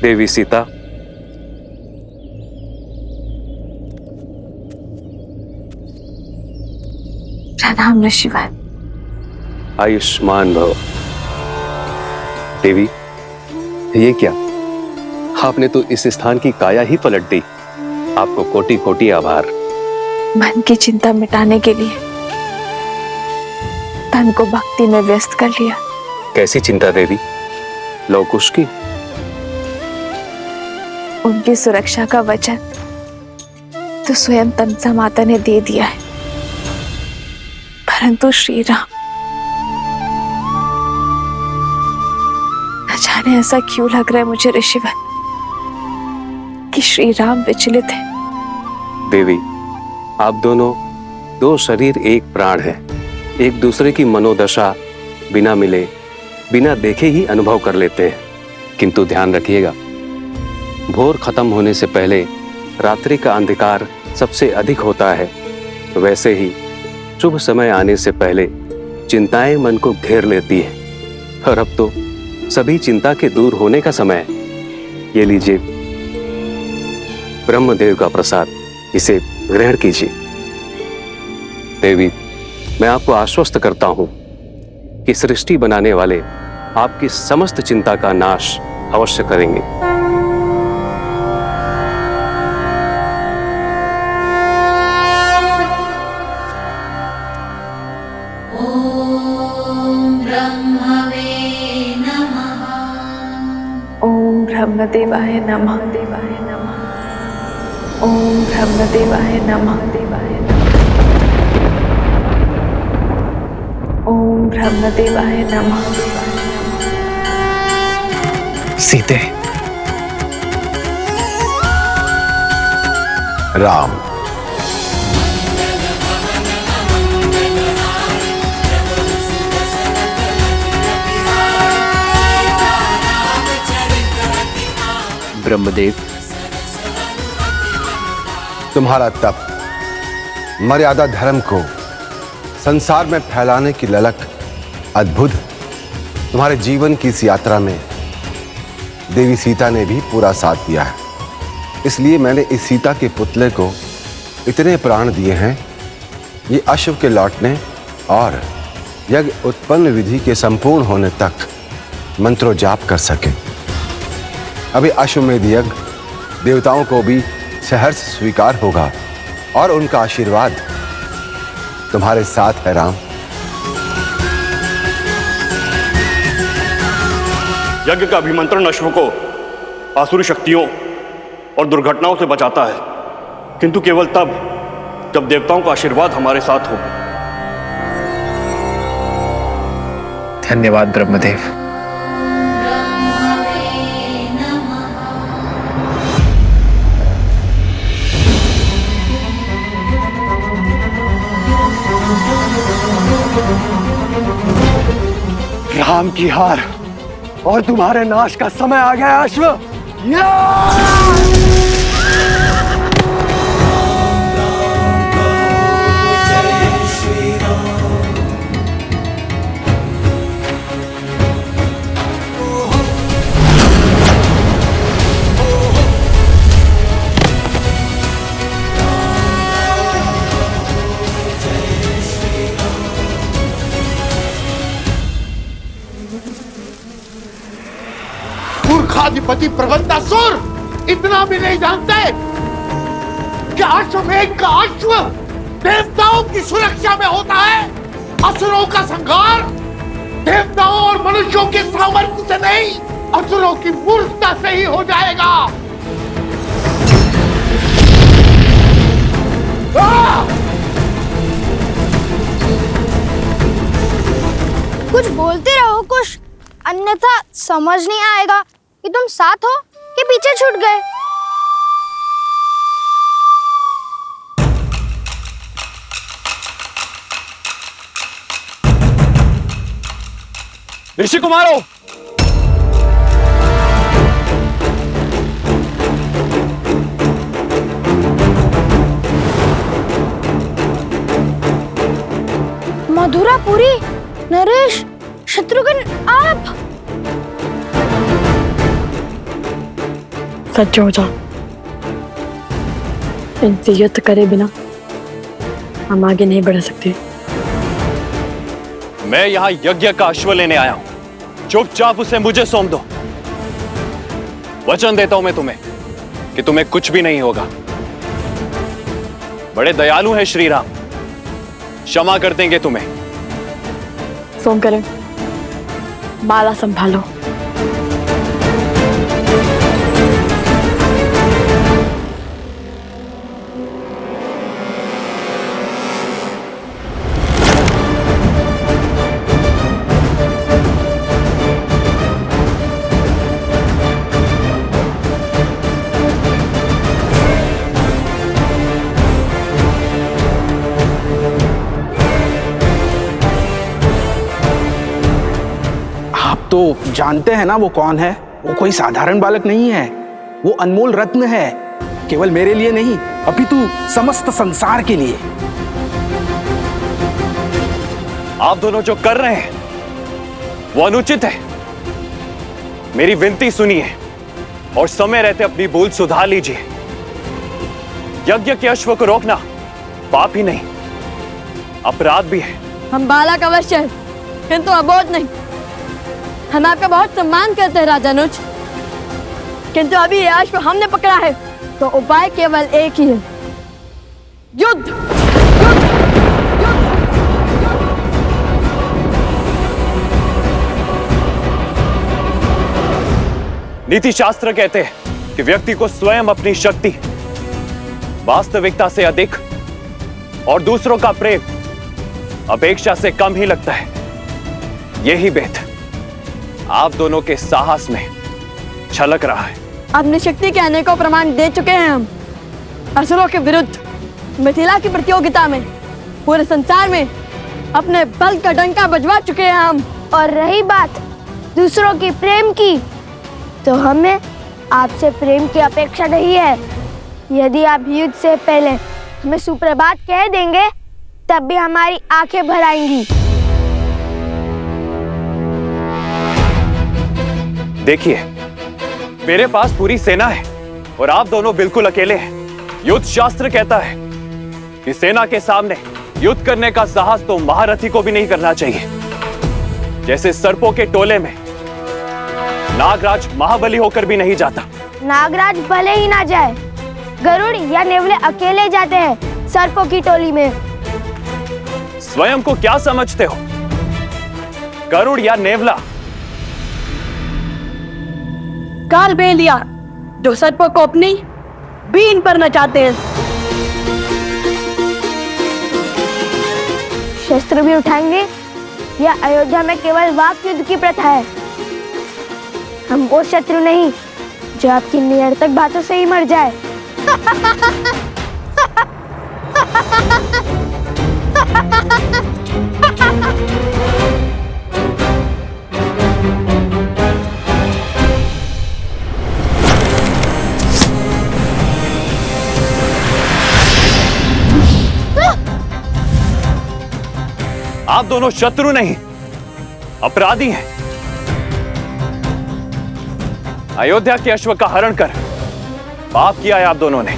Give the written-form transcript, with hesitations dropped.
देवी सीता, प्रणाम ऋषिवर। आयुष्मान भव। देवी, ये क्या? आपने तो इस स्थान की काया ही पलट दी। आपको कोटि कोटि आभार। मन की चिंता मिटाने के लिए तन को भक्ति में व्यस्त कर लिया। कैसी चिंता देवी? लवकुश की? उनकी सुरक्षा का वचन तो स्वयं तमसा माता ने दे दिया है, परंतु श्री राम, न जाने ऐसा क्यों लग रहा है मुझे ऋषिवर कि श्री राम विचलित है। देवी, आप दोनों दो शरीर एक प्राण हैं। एक दूसरे की मनोदशा बिना मिले, बिना देखे ही अनुभव कर लेते हैं। किंतु ध्यान रखिएगा, भोर खत्म होने से पहले रात्रि का अंधकार सबसे अधिक होता है। वैसे ही शुभ समय आने से पहले चिंताएं मन को घेर लेती हैं। और अब तो सभी चिंता के दूर होने का समय है। ये लीजिए ब्रह्मदेव का प्रसाद, इसे ग्रहण कीजिए। देवी, मैं आपको आश्वस्त करता हूं कि सृष्टि बनाने वाले आपकी समस्त चिंता का नाश अवश्य करेंगे। ओम ब्रह्मदेवाय नमः। देवाय नमः। ओम ब्रह्मदेवाय नमः। देवाय नमः। ओम ब्रह्मदेवाय नमः। सीते, राम, ब्रह्मदेव, तुम्हारा तप मर्यादा धर्म को संसार में फैलाने की ललक अद्भुत। तुम्हारे जीवन की इस यात्रा में देवी सीता ने भी पूरा साथ दिया है। इसलिए मैंने इस सीता के पुतले को इतने प्राण दिए हैं, ये अश्व के लौटने और यज्ञ उत्पन्न विधि के संपूर्ण होने तक मंत्रो जाप कर सके। अभी अश्वमेध यज्ञ देवताओं को भी सहर्ष स्वीकार होगा और उनका आशीर्वाद तुम्हारे साथ है राम। यज्ञ का अभिमंत्रण अश्व को आसुरी शक्तियों और दुर्घटनाओं से बचाता है, किंतु केवल तब जब देवताओं का आशीर्वाद हमारे साथ हो। धन्यवाद ब्रह्मदेव। राम की हार और तुम्हारे नाश का समय आ गया अश्व। मूर्खाधिपति प्रबंधासुर, इतना भी नहीं जानते कि अश्वमेध का अश्व देवताओं की सुरक्षा में होता है। असुरों का संहार देवताओं और मनुष्यों के सामर्थ्य से नहीं, असुरों की मूर्खता से ही हो जाएगा। कुछ बोलते रहो कुछ, अन्यथा समझ नहीं आएगा कि तुम साथ हो कि पीछे छूट गए। ऋषि कुमारों, मधुरापुरी, नरेश, शत्रुघ्न, आप सच हो जा। इनसे युद्ध करे बिना हम आगे नहीं बढ़ सकते। मैं यहाँ यज्ञ का अश्व लेने आया हूं, चुपचाप उसे मुझे सौंप दो। वचन देता हूं मैं तुम्हें कि तुम्हें कुछ भी नहीं होगा। बड़े दयालु हैं श्री राम, क्षमा कर देंगे तुम्हें। सोम करें, माला संभालो। तो जानते हैं ना वो कौन है? वो कोई साधारण बालक नहीं है, वो अनमोल रत्न है, केवल मेरे लिए नहीं अपितु समस्त संसार के लिए। आप दोनों जो कर रहे हैं वो अनुचित है। मेरी विनती सुनिए और समय रहते अपनी भूल सुधार लीजिए। यज्ञ के अश्व को रोकना पाप ही नहीं, अपराध भी है। हम बालक अवश्य हैं, किंतु अबोध नहीं। हम आपका बहुत सम्मान करते हैं राजानुज, किंतु अभी ये अश्व हमने पकड़ा है तो उपाय केवल एक ही है, युद्ध। नीति शास्त्र कहते हैं कि व्यक्ति को स्वयं अपनी शक्ति, वास्तविकता से अधिक और दूसरों का प्रेम अपेक्षा से कम ही लगता है। यही भेद आप दोनों के साहस में छलक रहा है। अपनी शक्ति के अनेकों प्रमाण दे चुके हैं हम असुरों के विरुद्ध। मिथिला की प्रतियोगिता में पूरे संसार में अपने बल का डंका बजवा चुके हैं हम। और रही बात दूसरों की प्रेम की, तो हमें आपसे प्रेम की अपेक्षा नहीं है। यदि आप युद्ध से पहले हमें सुप्रभात कह देंगे तब भी हमारी आंखें भर आएंगी। देखिए, मेरे पास पूरी सेना है और आप दोनों बिल्कुल अकेले हैं। युद्ध शास्त्र कहता है कि सेना के सामने युद्ध करने का साहस तो महारथी को भी नहीं करना चाहिए। जैसे सर्पों के टोले में नागराज महाबली होकर भी नहीं जाता। नागराज भले ही ना जाए, गरुड़ या नेवले अकेले जाते हैं सर्पों की टोली में। स्वयं को क्या समझते हो, गरुड़ या नेवला? काल बेलिया जो सर्पों को अपनी बीन पर नचाते हैं। शस्त्र भी उठाएंगे या अयोध्या में केवल वाक युद्ध की प्रथा है? हम वो शत्रु नहीं जो आपकी निरर्थक बातों से ही मर जाए। आप दोनों शत्रु नहीं, अपराधी हैं। अयोध्या के अश्व का हरण कर पाप किया है आप दोनों ने।